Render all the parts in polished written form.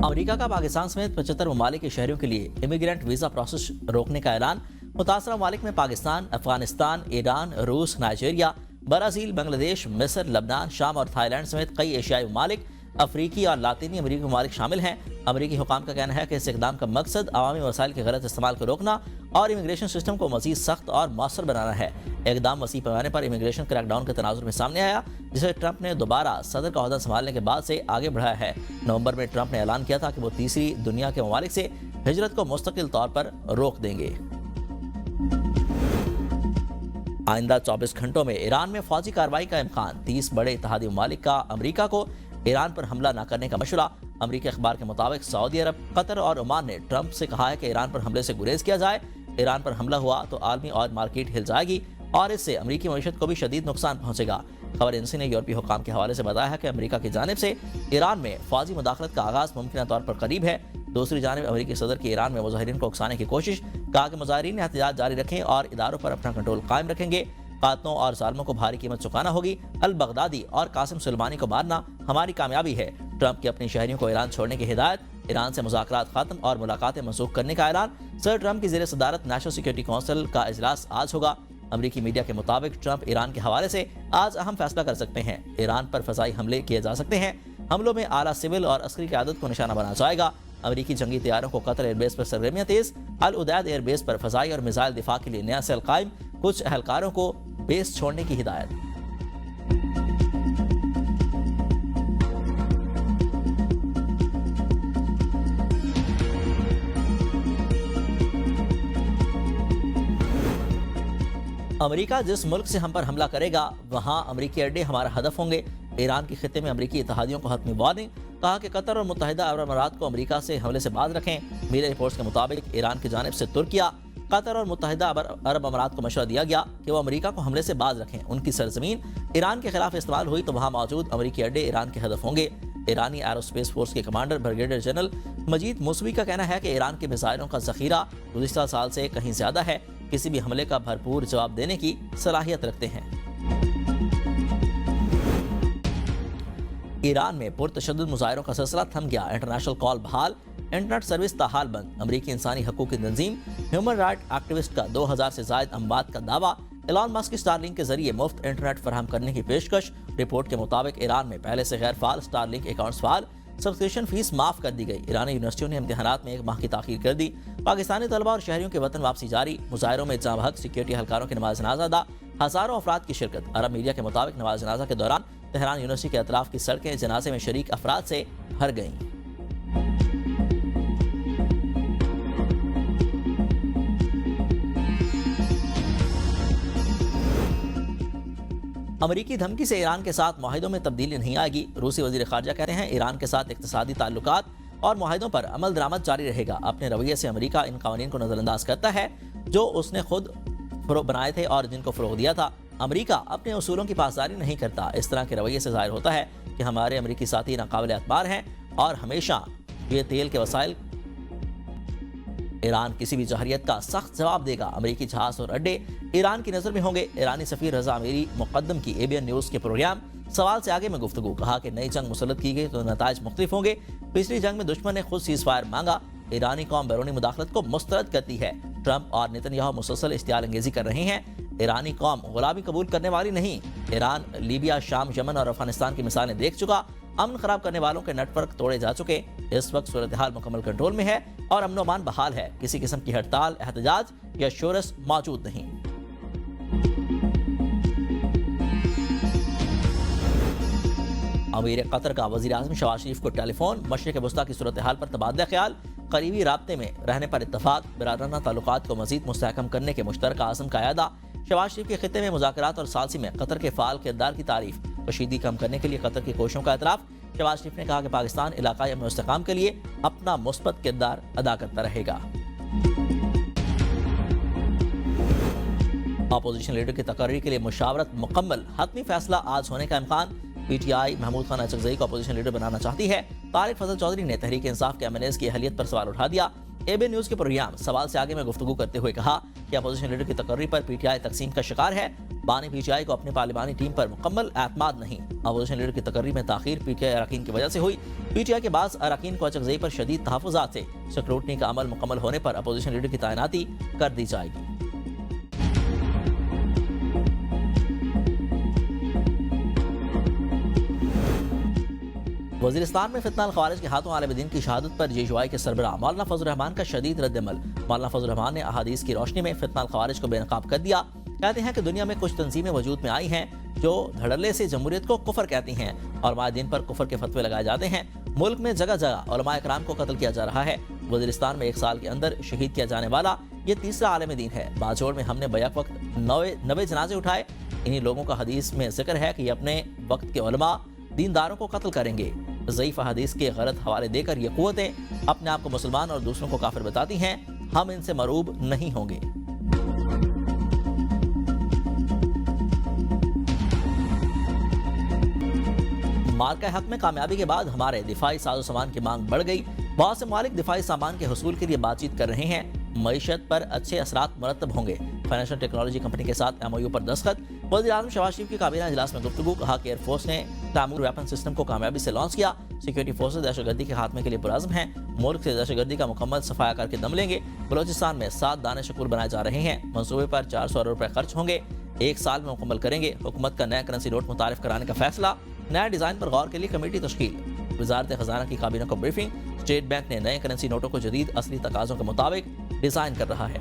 امریکہ کا پاکستان سمیت 75 ممالک کے شہریوں کے لیے امیگرینٹ ویزا پروسیس روکنے کا اعلان۔ متاثرہ ممالک میں پاکستان، افغانستان، ایران، روس، نائجیریا، برازیل، بنگلہ دیش، مصر، لبنان، شام اور تھائی لینڈ سمیت کئی ایشیائی ممالک، افریقی اور لاطینی امریکی ممالک شامل ہیں۔ امریکی حکام کا کہنا ہے کہ اس اقدام کا مقصد عوامی وسائل کے غلط استعمال کو روکنا اور امیگریشن سسٹم کو مزید سخت اور مؤثر بنانا ہے۔ اقدام وسیع پیمانے پر امیگریشن کریک ڈاؤن کے تناظر میں سامنے آیا، جسے ٹرمپ نے دوبارہ صدر کا عہدہ سنبھالنے کے بعد سے آگے بڑھایا ہے۔ نومبر میں ٹرمپ نے اعلان کیا تھا کہ وہ تیسری دنیا کے ممالک سے ہجرت کو مستقل طور پر روک دیں گے۔ آئندہ 24 گھنٹوں میں ایران میں فوجی کارروائی کا امکان۔ 30 بڑے اتحادی ممالک کا امریکہ کو ایران پر حملہ نہ کرنے کا مشورہ۔ امریکی اخبار کے مطابق سعودی عرب، قطر اور عمان نے ٹرمپ سے کہا ہے کہ ایران پر حملے سے گریز کیا جائے۔ ایران پر حملہ ہوا تو عالمی آئل مارکیٹ ہل جائے گی اور اس سے امریکی معیشت کو بھی شدید نقصان پہنچے گا۔ خبر ایجنسی نے یورپی حکام کے حوالے سے بتایا ہے کہ امریکہ کی جانب سے ایران میں فوجی مداخلت کا آغاز ممکنہ طور پر قریب ہے۔ دوسری جانب امریکی صدر کی ایران میں مظاہرین کو اکسانے کی کوشش۔ کہا کہ مظاہرین احتجاج جاری رکھیں اور اداروں پر اپنا کنٹرول قائم رکھیں گے۔ قاتلوں اور ظالموں کو بھاری قیمت چکانا ہوگی۔ البغدادی اور قاسم سلیمانی کو مارنا ہماری کامیابی ہے۔ ٹرمپ کی اپنی شہریوں کو ایران چھوڑنے کی ہدایت۔ ایران سے مذاکرات ختم اور ملاقاتیں منسوخ کرنے کا اعلان۔ صدر ٹرمپ کی زیر صدارت نیشنل سیکورٹی کونسل کا اجلاس آج ہوگا۔ امریکی میڈیا کے مطابق ٹرمپ ایران کے حوالے سے آج اہم فیصلہ کر سکتے ہیں۔ ایران پر فضائی حملے کیے جا سکتے ہیں۔ حملوں میں اعلیٰ سول اور عسکری قیادت کو نشانہ بنایا جائے گا۔ امریکی جنگی طیاروں کو قطر ایئر بیس پر سرگرمیاں تیز۔ العدید ایئر بیس پر فضائی اور میزائل دفاع کے لیے نیا سیل قائم۔ کچھ اہلکاروں کو بیس چھوڑنے کی ہدایت۔ امریکہ جس ملک سے ہم پر حملہ کرے گا وہاں امریکی اڈے ہمارا ہدف ہوں گے۔ ایران کے خطے میں امریکی اتحادیوں کو حتمی وارننگ۔ کہا کہ قطر اور متحدہ عرب امارات کو امریکہ سے حملے سے باز رکھیں۔ میڈیا رپورٹس کے مطابق ایران کی جانب سے ترکیہ، قطر اور متحدہ عرب امارات کو مشورہ دیا گیا کہ وہ امریکہ کو حملے سے باز رکھیں۔ ان کی سرزمین ایران کے خلاف استعمال ہوئی تو وہاں موجود امریکی اڈے ایران کے ہدف ہوں گے۔ ایرانی ایرو اسپیس فورس کے کمانڈر بریگیڈیئر جنرل مجید موسوی کا کہنا ہے کہ ایران کے میزائلوں کا ذخیرہ گزشتہ سال سے کہیں زیادہ ہے، کسی بھی حملے کا بھرپور جواب دینے کی صلاحیت رکھتے ہیں۔ ایران میں پرتشدد مظاہروں کا سلسلہ تھم گیا۔ انٹرنیشنل کال بحال، انٹرنیٹ سروس تاحال بند۔ امریکی انسانی حقوق کی تنظیم ہیومن رائٹ ایکٹیوسٹ کا 2000 سے زائد اموات کا دعویٰ۔ ایلان مسک کی اسٹار لنک کے ذریعے مفت انٹرنیٹ فراہم کرنے کی پیشکش۔ رپورٹ کے مطابق ایران میں پہلے سے غیر فعال اسٹار لنک اکاؤنٹس فعال۔ سبسکرپشن فیس معاف کر دی گئی۔ ایرانی یونیورسٹیوں نے امتحانات میں 1 ماہ کی تاخیر کر دی۔ پاکستانی طلبہ اور شہریوں کے وطن واپسی جاری۔ مظاہروں میں جاں بحق سیکورٹی اہلکاروں کی نماز جنازہ ادا۔ ہزاروں افراد کی شرکت۔ عرب میڈیا کے مطابق نماز جنازہ کے دوران تہران یونیورسٹی کے اطراف کی سڑکیں جنازے میں شریک افراد سے بھر گئیں۔ امریکی دھمکی سے ایران کے ساتھ معاہدوں میں تبدیلی نہیں آئے گی۔ روسی وزیر خارجہ کہتے ہیں ایران کے ساتھ اقتصادی تعلقات اور معاہدوں پر عمل درآمد جاری رہے گا۔ اپنے رویے سے امریکہ ان قوانین کو نظر انداز کرتا ہے جو اس نے خود بنائے تھے اور جن کو فروغ دیا تھا۔ امریکہ اپنے اصولوں کی پاسداری نہیں کرتا۔ اس طرح کے رویے سے ظاہر ہوتا ہے کہ ہمارے امریکی ساتھی ناقابل اعتبار ہیں اور ہمیشہ یہ تیل کے وسائل ایران کسی بھی جوہریت کا سخت جواب دے گا۔ امریکی جہاز اور اڈے ایران کی نظر میں ہوں گے۔ ایرانی سفیر رضا امیری مقدم کی ABN نیوز کے پروگرام سوال سے آگے میں گفتگو۔ کہا کہ نئی جنگ مسلط کی گئی تو نتائج مختلف ہوں گے۔ پچھلی جنگ میں دشمن نے خود سیز فائر مانگا۔ ایرانی قوم بیرونی مداخلت کو مسترد کرتی ہے۔ ٹرمپ اور نیتن مسلسل اشتعال انگیزی کر رہے ہیں۔ ایرانی قوم غلامی قبول کرنے والی نہیں۔ ایران لیبیا، شام، یمن اور افغانستان کی مثالیں دیکھ چکا۔ امن خراب کرنے والوں کے نیٹ ورک توڑے جا چکے۔ اس وقت صورتحال مکمل کنٹرول میں ہے اور امن و امان بحال ہے۔ کسی قسم کی ہڑتال، احتجاج یا شورش موجود نہیں۔ امیر قطر کا وزیر اعظم شہباز شریف کو ٹیلی فون۔ مشرق وسطیٰ کی صورتحال پر تبادلہ خیال۔ قریبی رابطے میں رہنے پر اتفاق۔ برادرانہ تعلقات کو مزید مستحکم کرنے کے مشترکہ عزم کا اعادہ۔ شہباز شریف کے خطے میں مذاکرات اور ثالثی میں قطر کے فعال کردار کی تعریف۔ کشیدگی کم کرنے کے لیے قطر کی کوششوں کا اعتراف۔ شہباز شریف نے کہا کہ پاکستان علاقائی امن و استحکام کے لیے اپنا مثبت کردار ادا کرتا رہے گا۔ اپوزیشن لیڈر کی تقرری کے لیے مشاورت مکمل۔ حتمی فیصلہ آج ہونے کا امکان۔ PTI محمود خان اچکزئی کو اپوزیشن لیڈر بنانا چاہتی ہے۔ طارق فضل چودھری نے تحریک انصاف کے MNAs کی اہلیت پر سوال اٹھا دیا۔ ABN نیوز کے پروگرام سوال سے آگے میں گفتگو کرتے ہوئے کہا کہ اپوزیشن لیڈر کی تقرری پر PTI تقسیم کا شکار ہے۔ بانی پی ٹی آئی کو اپنی پارلیمانی ٹیم پر مکمل اعتماد نہیں۔ اپوزیشن لیڈر کی تقرری میں تاخیر پی ٹی آئی اراکین کی وجہ سے ہوئی۔ پی ٹی آئی کے بعض اراکین کو اچکزئی پر شدید تحفظات سے سکروٹنی کا عمل مکمل ہونے پر اپوزیشن لیڈر کی تعیناتی کر دی جائے گی۔ وزیرستان میں فتنہ الخوارج کے ہاتھوں عالم دین کی شہادت پر جے یو آئی کے سربراہ مولانا فضل الرحمان کا شدید رد عمل۔ مولانا فضل الرحمان نے احادیث کی روشنی میں فتنہ الخوارج کو بے نقاب کر دیا۔ کہتے ہیں کہ دنیا میں کچھ تنظیمیں وجود میں آئی ہیں جو دھڑلے سے جمہوریت کو کفر کہتی ہیں اور علماء دین پر کفر کے فتوے لگائے جاتے ہیں۔ ملک میں جگہ جگہ علماء کرام کو قتل کیا جا رہا ہے۔ وزیرستان میں ایک سال کے اندر شہید کیا جانے والا یہ تیسرا عالم دین ہے۔ باجوڑ میں ہم نے بیک وقت 90 جنازے اٹھائے۔ انہی لوگوں کا حدیث میں ذکر ہے کہ یہ اپنے وقت کے علماء دینداروں کو قتل کریں گے۔ ضعیف حدیث کے غلط حوالے دے کر یہ قوتیں اپنے آپ کو مسلمان اور دوسروں کو کافر بتاتی ہیں۔ ہم ان سے مرعوب نہیں ہوں گے۔ مارکہ حق میں کامیابی کے بعد ہمارے دفاعی ساز و سامان کی مانگ بڑھ گئی۔ بہت سے ممالک دفاعی سامان کے حصول کے لیے بات چیت کر رہے ہیں۔ معیشت پر اچھے اثرات مرتب ہوں گے۔ فائنینشل ٹیکنالوجی کمپنی کے ساتھ ایم او یو پر دستخط۔ وزیر اعظم شہباز شریف کی کابینہ اجلاس میں گفتگو۔ کہا کہ ایئر فورس نے تیمور ویپن سسٹم کو کامیابی سے لانچ کیا۔ سیکورٹی فورسز دہشت گردی کے خاتمے کے لیے پرعزم ہیں۔ ملک سے دہشت گردی کا مکمل صفایا کر کے دم لیں گے۔ بلوچستان میں 7 دانے شکور بنائے جا رہے ہیں۔ منصوبے پر 400 ارب روپے خرچ ہوں گے۔ 1 سال میں مکمل کریں گے۔ حکومت کا نیا کرنسی نوٹ متعارف کرانے کا فیصلہ۔ نیا ڈیزائن پر غور کے لیے کمیٹی تشکیل۔ وزارت خزانہ کی کابینہ کو بریفنگ۔ اسٹیٹ بینک نے نئے کرنسی نوٹوں کو جدید اصلی تقاضوں کے مطابق ڈیزائن کر رہا ہے۔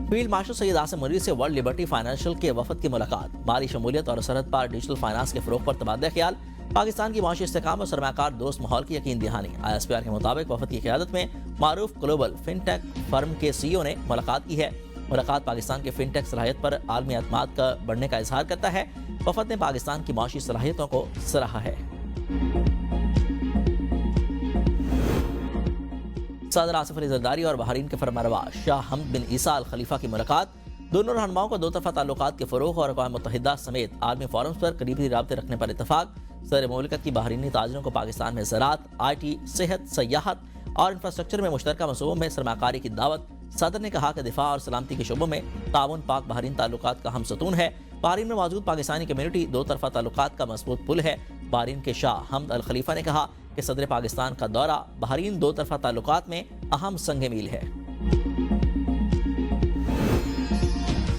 فیلڈ مارشل سید عاصم منیر سے ورلڈ لبرٹی فائنینشل کے وفد کی ملاقات۔ مالی شمولیت اور سرحد پار ڈیجیٹل فائنانس کے فروغ پر تبادلہ خیال۔ پاکستان کی معاشی استحکام اور سرمایہ کار دوست ماحول کی یقین دہانی۔ آئی ایس پی آر کے مطابق وفد کی قیادت میں معروف گلوبل فن ٹیک فرم کے سی ای او نے ملاقات کی ہے۔ ملاقات پاکستان کے فن ٹیک صلاحیت پر عالمی اعتماد کا بڑھنے کا اظہار کرتا ہے۔ وفد نے پاکستان کی معاشی صلاحیتوں کو سراہا ہے۔ صدر آصف علی زرداری اور بحرین کے فرمانروا شاہ حمد بن عیسیٰ الخلیفہ کی ملاقات۔ دونوں رہنماؤں کو 2 طرفہ تعلقات کے فروغ اور اقوام متحدہ سمیت عالمی فورمز پر قریبی رابطے رکھنے پر اتفاق۔ صدر مملکت کی بحرینی تاجروں کو پاکستان میں زراعت، آئی ٹی، صحت، سیاحت اور انفراسٹرکچر میں مشترکہ منصوبوں میں سرمایہ کاری کی دعوت۔ صدر نے کہا کہ دفاع اور سلامتی کے شعبوں میں تعاون پاک بحرین تعلقات کا اہم ستون ہے۔ بحرین میں موجود پاکستانی کمیونٹی 2 طرفہ تعلقات کا مضبوط پل ہے۔ بحرین کے شاہ حمد الخلیفہ نے کہا کہ صدر پاکستان کا دورہ بحرین 2 طرفہ تعلقات میں اہم سنگ میل ہے۔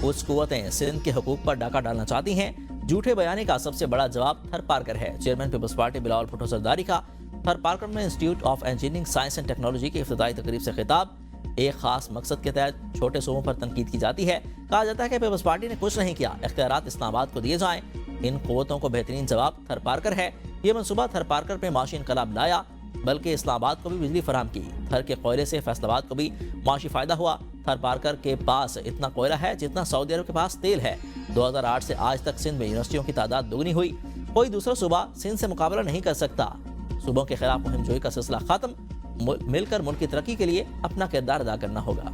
کچھ قوتیں سندھ کے حقوق پر ڈاکہ ڈالنا چاہتی ہیں۔ جھوٹے بیانے کا سب سے بڑا جواب تھر پارکر ہے۔ Chairman peoples party Bilawal Bhutto Zardari کا تھر پارکر میں institute of engineering science and technology کی افتتاحی تقریب سے خطاب۔ ایک خاص مقصد کے تحت چھوٹے صوبوں پر تنقید کی جاتی ہے۔ کہا جاتا ہے کہ پیپلز پارٹی نے کچھ نہیں کیا، اختیارات اسلام آباد کو دیے جائیں۔ ان قوتوں کو بہترین جواب تھر پارکر ہے۔ یہ منصوبہ تھر پارکر پہ معاشی انقلاب لایا، بلکہ اسلام آباد کو بھی بجلی فراہم کی۔ تھر کے کوئلے سے فیصل آباد کو بھی معاشی فائدہ ہوا۔ تھر پارکر کے پاس اتنا کوئلہ ہے جتنا سعودی عرب کے پاس تیل ہے۔ 2008 سے آج تک سندھ میں یونیورسٹیوں کی تعداد دوگنی ہوئی۔ کوئی دوسرا صوبہ سندھ سے مقابلہ نہیں کر سکتا۔ صوبوں کے خلاف مہم جوئی کا سلسلہ ختم۔ مل کر ملک کی ترقی کے لیے اپنا کردار ادا کرنا ہوگا۔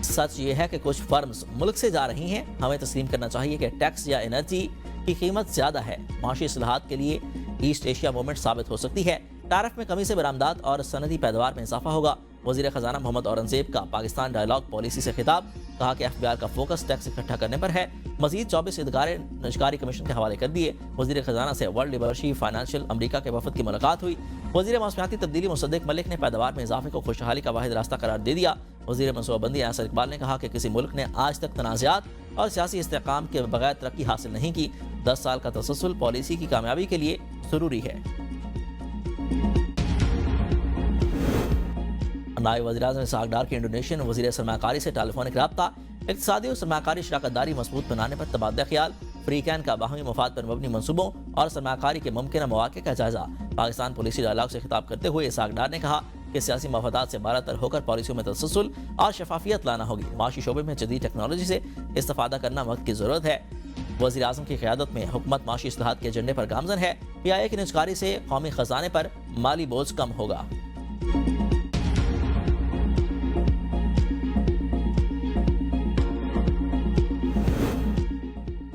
سچ یہ ہے کہ کچھ فرمز ملک سے جا رہی ہیں۔ ہمیں تسلیم کرنا چاہیے کہ ٹیکس یا انرجی کی قیمت زیادہ ہے۔ معاشی اصلاحات کے لیے ایسٹ ایشیا موومنٹ ثابت ہو سکتی ہے۔ ٹیرف میں کمی سے برآمدات اور صنعتی پیداوار میں اضافہ ہوگا۔ وزیر خزانہ محمد اورنگزیب کا پاکستان ڈائیلاگ پالیسی سے خطاب۔ کہا کہ ایف بی آر کا فوکس ٹیکس اکٹھا کرنے پر ہے۔ مزید 24 ادارے نجکاری کمیشن کے حوالے کر دیے۔ وزیر خزانہ سے ورلڈ لبرٹی فائنینشل امریکہ کے وفد کی ملاقات ہوئی۔ وزیر موسمیاتی تبدیلی مصدق ملک نے پیداوار میں اضافے کو خوشحالی کا واحد راستہ قرار دے دیا۔ وزیر منصوبہ بندی یاسر اقبال نے کہا کہ کسی ملک نے آج تک تنازعات اور سیاسی استحکام کے بغیر ترقی حاصل نہیں کی۔ 10 سال کا تسلسل پالیسی کی کامیابی کے لیے ضروری ہے۔ نائب وزیر اعظم اسحاق ڈار کی انڈونیشین وزیر سرمایہ کاری سے ٹیلی فونک رابطہ۔ اقتصادی اور سرمایہ کاری شراکت داری مضبوط بنانے پر تبادلہ خیال۔ فری کین کا باہمی مفاد پر مبنی منصوبوں اور سرمایہ کاری کے ممکنہ مواقع کا جائزہ۔ پاکستان پالیسی ڈائیلاگ سے خطاب کرتے ہوئے اسحاق ڈار نے کہا کہ سیاسی مفادات سے بالاتر ہو کر پالیسیوں میں تسلسل اور شفافیت لانا ہوگی۔ معاشی شعبے میں جدید ٹیکنالوجی سے استفادہ کرنا وقت کی ضرورت ہے۔ وزیر اعظم کی قیادت میں حکومت معاشی اصلاحات کے ایجنڈے پر گامزن ہے۔ پی آئی اے کی نجکاری سے قومی خزانے پر مالی بوجھ کم ہوگا۔